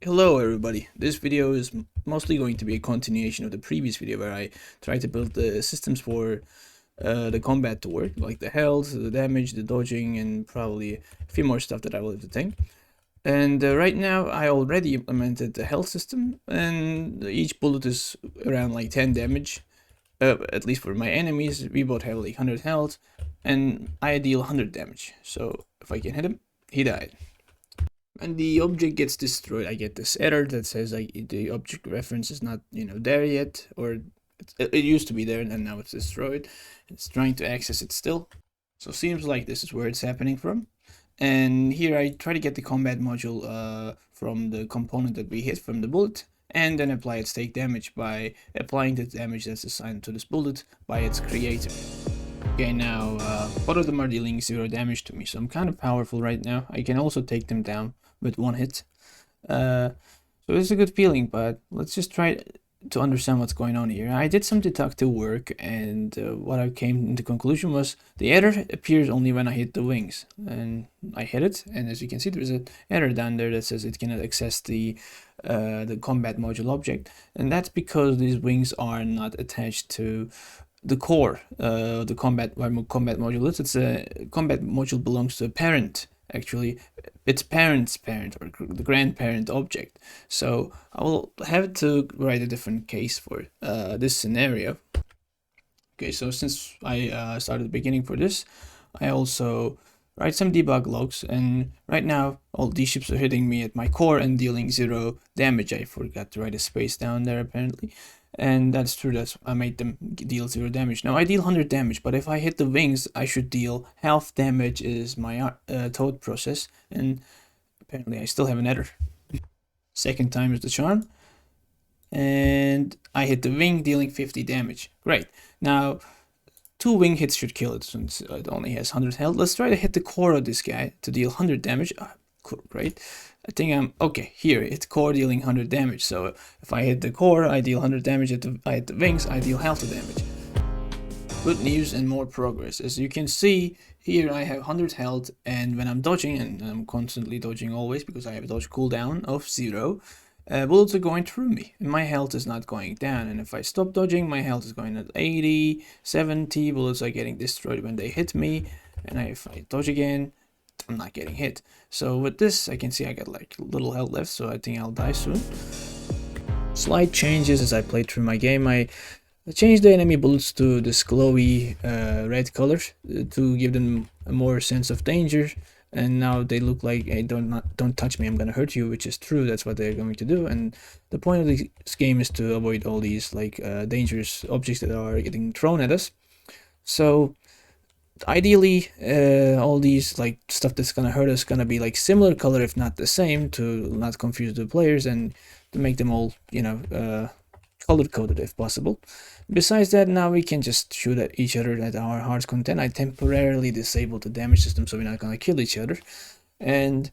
Hello everybody, this video is mostly going to be a continuation of the previous video where I tried to build the systems for the combat to work, like the health, the damage, the dodging, and probably a few more stuff that I will have to think. And right now I already implemented the health system, and each bullet is around like 10 damage, at least for my enemies. We both have like 100 health, and I deal 100 damage, so if I can hit him, he died. And the object gets destroyed. I get this error that says like the object reference is not there yet, or it used to be there and now it's destroyed. It's trying to access it still, so seems like this is where it's happening from. And here I try to get the combat module from the component that we hit from the bullet, and then apply its take damage by applying the damage that's assigned to this bullet by its creator. Okay, now both of them are dealing 0 damage to me, so I'm kind of powerful right now. I can also take them down with one hit. So it's a good feeling, but let's just try to understand what's going on here. I did some deductive work, and what I came into conclusion was the error appears only when I hit the wings. And I hit it, and as you can see, there's an error down there that says it cannot access the combat module object, and that's because these wings are not attached to the core, the combat module is. It's a combat module belongs to a parent. Actually, its parent's parent or the grandparent object. So I will have to write a different case for this scenario. Okay, so since I started the beginning for this, I also write some debug logs, and right now all these ships are hitting me at my core and dealing 0 damage. I forgot to write a space down there apparently. And that's true, that I made them deal 0 damage. Now I deal 100 damage, but if I hit the wings, I should deal half damage is my thought process, and apparently I still have an error. Second time is the charm, and I hit the wing, dealing 50 damage. Great. Now 2 wing hits should kill it since it only has 100 health. Let's try to hit the core of this guy to deal 100 damage. Great. I think I'm okay. Here, it's core dealing 100 damage. So if I hit the core, I deal 100 damage. If I hit the wings, I deal half the damage. Good news and more progress. As you can see, here I have 100 health, and when I'm dodging, and I'm constantly dodging always because I have a dodge cooldown of 0, bullets are going through me, and my health is not going down. And if I stop dodging, my health is going at 80, 70. Bullets are getting destroyed when they hit me, and if I dodge again, I'm not getting hit. So with this, I can see I got like little health left, so I think I'll die soon. Slight changes as I played through my game. I changed the enemy bullets to this glowy red color to give them a more sense of danger, and now they look like, hey, don't touch me, I'm gonna hurt you, which is true. That's what they're going to do. And the point of this game is to avoid all these like dangerous objects that are getting thrown at us. So ideally, all these like stuff that's gonna hurt us gonna be like similar color, if not the same, to not confuse the players and to make them all color coded if possible. Besides that, now we can just shoot at each other at our heart's content. I temporarily disabled the damage system, so we're not gonna kill each other. And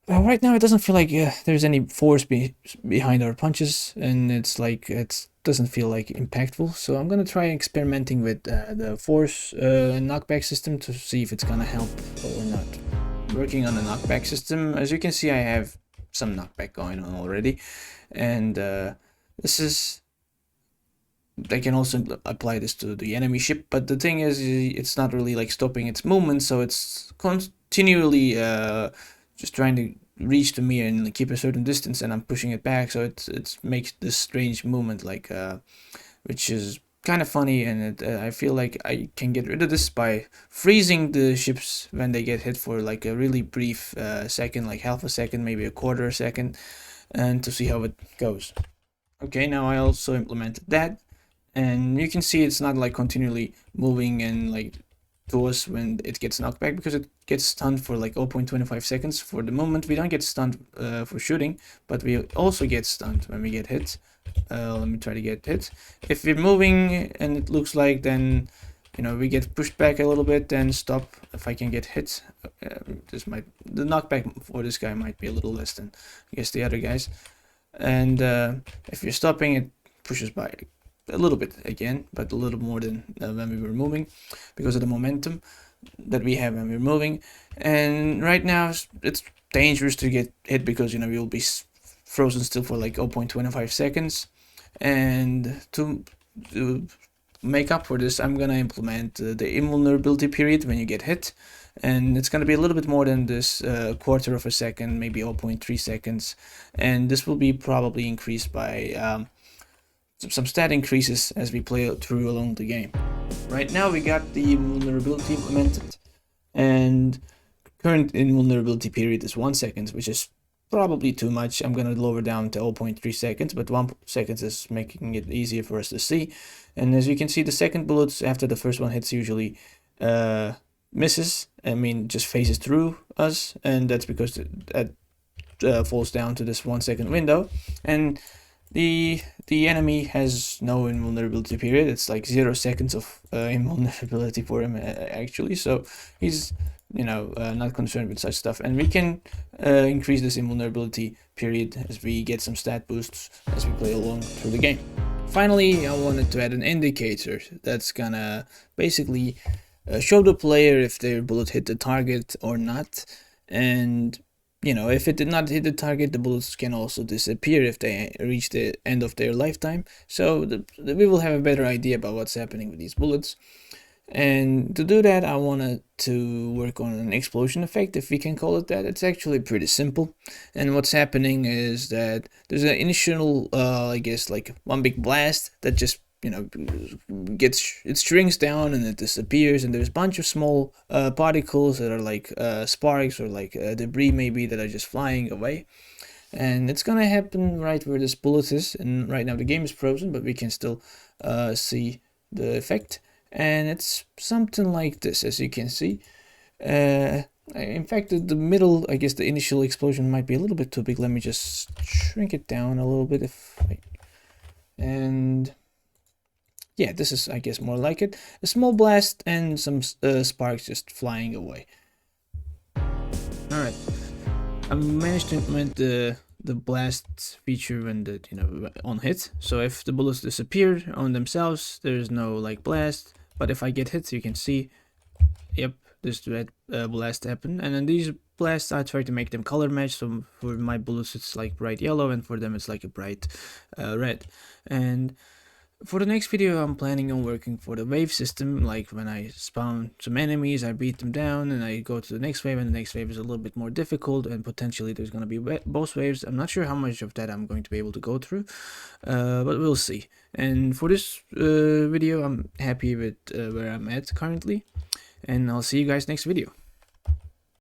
right now it doesn't feel like there's any force behind our punches, and it's like it doesn't feel like impactful. So I'm gonna try experimenting with the force and knockback system to see if it's gonna help or not. Working on the knockback system, as you can see, I have some knockback going on already, and this is, I can also apply this to the enemy ship, but the thing is, it's not really like stopping its movement, so it's continually just trying to reach to me and keep a certain distance, and I'm pushing it back, so it makes this strange movement, like which is kind of funny. And I feel like I can get rid of this by freezing the ships when they get hit for like a really brief second, like half a second, maybe a quarter a second, and to see how it goes. Okay, now I also implemented that, and you can see it's not like continually moving and like to us when it gets knocked back, because it gets stunned for like 0.25 seconds for the moment. We don't get stunned for shooting, but we also get stunned when we get hit. Let me try to get hit. If we're moving and it looks like, then we get pushed back a little bit, then stop. If I can get hit, the knockback for this guy might be a little less than I guess the other guys. And if you're stopping, it pushes by a little bit again, but a little more than when we were moving, because of the momentum that we have when we're moving. And right now it's dangerous to get hit because we'll be frozen still for like 0.25 seconds. And to make up for this, I'm gonna implement the invulnerability period when you get hit, and it's gonna be a little bit more than this quarter of a second, maybe 0.3 seconds, and this will be probably increased by some stat increases as we play through along the game. Right now we got the invulnerability implemented, and current invulnerability period is 1 second, which is probably too much. I'm gonna lower down to 0.3 seconds, but 1 second is making it easier for us to see. And as you can see, the second bullets after the first one hits usually misses. I mean, just phases through us, and that's because that falls down to this 1 second window. And the enemy has no invulnerability period. It's like 0 seconds of invulnerability for him actually. So he's not concerned with such stuff, and we can increase this invulnerability period as we get some stat boosts as we play along through the game. Finally, I wanted to add an indicator that's gonna basically show the player if their bullet hit the target or not, and if it did not hit the target, the bullets can also disappear if they reach the end of their lifetime. So we will have a better idea about what's happening with these bullets. And to do that, I wanted to work on an explosion effect, if we can call it that. It's actually pretty simple. And what's happening is that there's an initial, I guess, like one big blast that just, it shrinks down and it disappears. And there's a bunch of small particles that are like sparks or like debris maybe that are just flying away. And it's gonna happen right where this bullet is. And right now the game is frozen, but we can still see the effect. And it's something like this, as you can see. In fact, the middle, I guess the initial explosion might be a little bit too big. Let me just shrink it down a little bit. And yeah, this is, I guess, more like it. A small blast and some sparks just flying away. Alright, I managed to implement the blast feature when on hit. So if the bullets disappear on themselves, there's no like blast. But if I get hit, you can see, yep, this red blast happened. And then these blasts, I try to make them color match. So for my bullets, it's like bright yellow, and for them, it's like a bright red. And for the next video, I'm planning on working for the wave system. Like when I spawn some enemies, I beat them down, and I go to the next wave, and the next wave is a little bit more difficult, and potentially there's going to be boss waves. I'm not sure how much of that I'm going to be able to go through, but we'll see. And for this video, I'm happy with where I'm at currently, and I'll see you guys next video.